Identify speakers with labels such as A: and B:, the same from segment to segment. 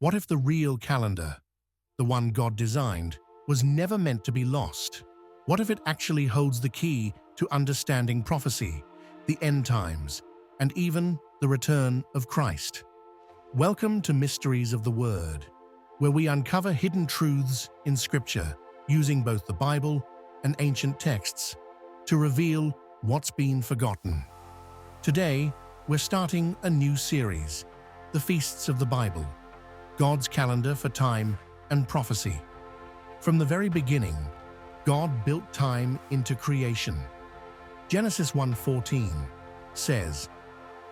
A: What if the real calendar, the one God designed, was never meant to be lost? What if it actually holds the key to understanding prophecy, the end times, and even the return of Christ? Welcome to Mysteries of the Word, where we uncover hidden truths in Scripture using both the Bible and ancient texts to reveal what's been forgotten. Today, we're starting a new series, The Feasts of the Bible, God's calendar for time and prophecy. From the very beginning, God built time into creation. Genesis 1:14 says,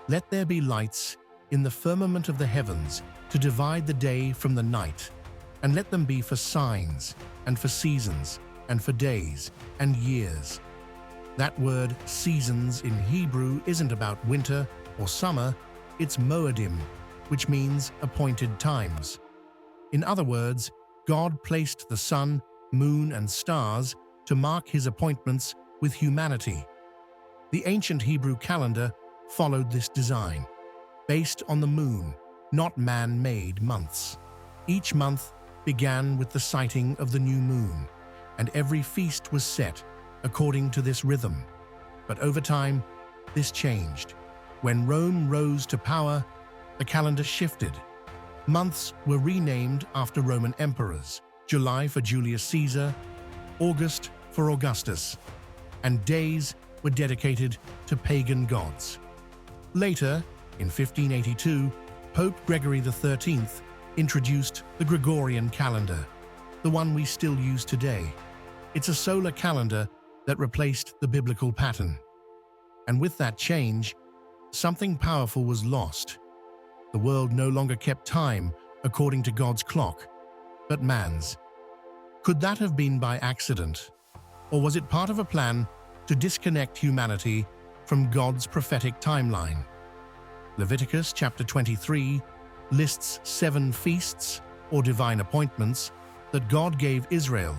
A: "Let there be lights in the firmament of the heavens to divide the day from the night, and let them be for signs, and for seasons, and for days, and years." That word seasons in Hebrew isn't about winter or summer, it's moedim, which means appointed times. In other words, God placed the sun, moon, and stars to mark his appointments with humanity. The ancient Hebrew calendar followed this design, based on the moon, not man-made months. Each month began with the sighting of the new moon, and every feast was set according to this rhythm. But over time, this changed. When Rome rose to power, the calendar shifted. Months were renamed after Roman emperors: July for Julius Caesar, August for Augustus, and days were dedicated to pagan gods. Later, in 1582, Pope Gregory XIII introduced the Gregorian calendar, the one we still use today. It's a solar calendar that replaced the biblical pattern. And with that change, something powerful was lost. The world no longer kept time according to God's clock, but man's. Could that have been by accident? Or was it part of a plan to disconnect humanity from God's prophetic timeline? Leviticus chapter 23 lists 7 feasts or divine appointments that God gave Israel.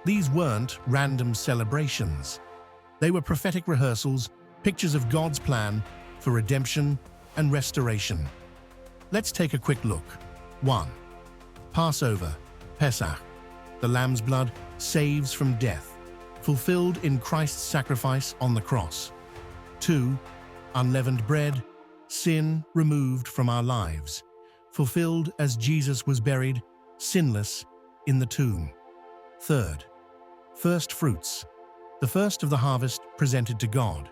A: These weren't random celebrations. They were prophetic rehearsals, pictures of God's plan for redemption and restoration. Let's take a quick look. 1. Passover, Pesach. The lamb's blood saves from death, fulfilled in Christ's sacrifice on the cross. 2. Unleavened bread, sin removed from our lives, fulfilled as Jesus was buried, sinless, in the tomb. 3. First fruits, the first of the harvest presented to God,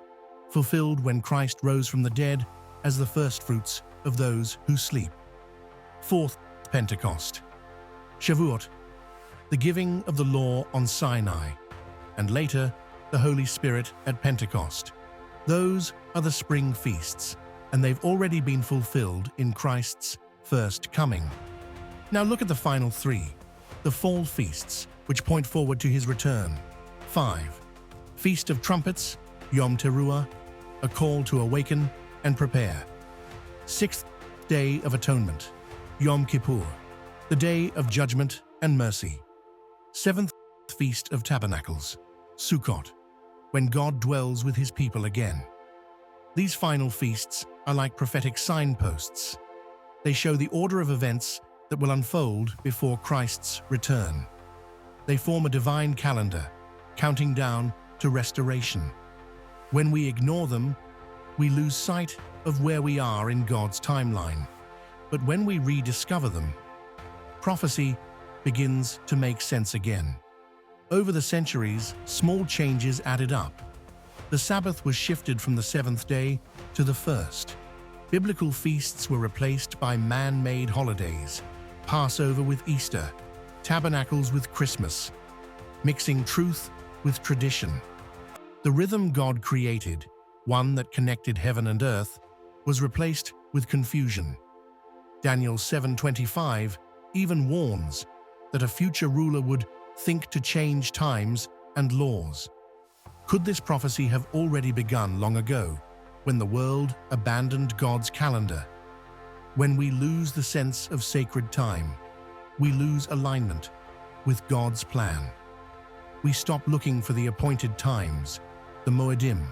A: fulfilled when Christ rose from the dead as the first fruits of those who sleep. 4. Pentecost, Shavuot, the giving of the law on Sinai, and later the Holy Spirit at Pentecost. Those are the spring feasts, and they've already been fulfilled in Christ's first coming. Now look at the final 3, the fall feasts, which point forward to his return. 5. Feast of Trumpets, Yom Teruah, a call to awaken and prepare. 6th Day of Atonement, Yom Kippur, the day of judgment and mercy. 7th Feast of Tabernacles, Sukkot, when God dwells with his people again. These final feasts are like prophetic signposts. They show the order of events that will unfold before Christ's return. They form a divine calendar, counting down to restoration. When we ignore them, we lose sight of where we are in God's timeline. But when we rediscover them, prophecy begins to make sense again. Over the centuries, small changes added up. The Sabbath was shifted from the 7th day to the 1st. Biblical feasts were replaced by man-made holidays, Passover with Easter, Tabernacles with Christmas, mixing truth with tradition. The rhythm God created, one that connected heaven and earth, was replaced with confusion. Daniel 7:25 even warns that a future ruler would think to change times and laws. Could this prophecy have already begun long ago, when the world abandoned God's calendar? When we lose the sense of sacred time, we lose alignment with God's plan. We stop looking for the appointed times, the Moedim,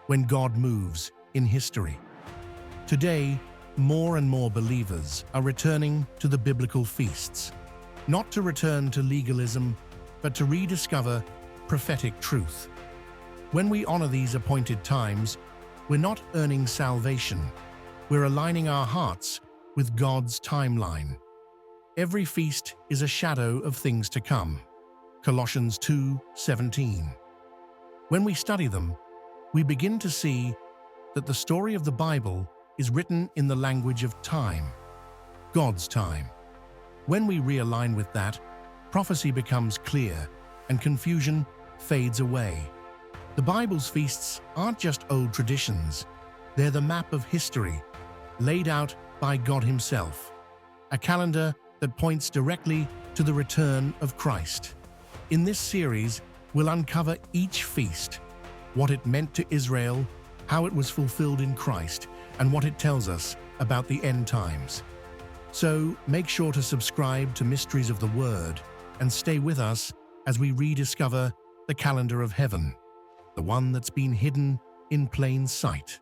A: when God moves in history. Today, more and more believers are returning to the biblical feasts, not to return to legalism, but to rediscover prophetic truth. When we honor these appointed times, we're not earning salvation, we're aligning our hearts with God's timeline. Every feast is a shadow of things to come. Colossians 2:17. When we study them, we begin to see that the story of the Bible is written in the language of time, God's time. When we realign with that, prophecy becomes clear and confusion fades away. The Bible's feasts aren't just old traditions, they're the map of history laid out by God Himself, a calendar that points directly to the return of Christ. In this series, we'll uncover each feast, what it meant to Israel, how it was fulfilled in Christ, and what it tells us about the end times. So make sure to subscribe to Mysteries of the Word and stay with us as we rediscover the calendar of heaven, the one that's been hidden in plain sight.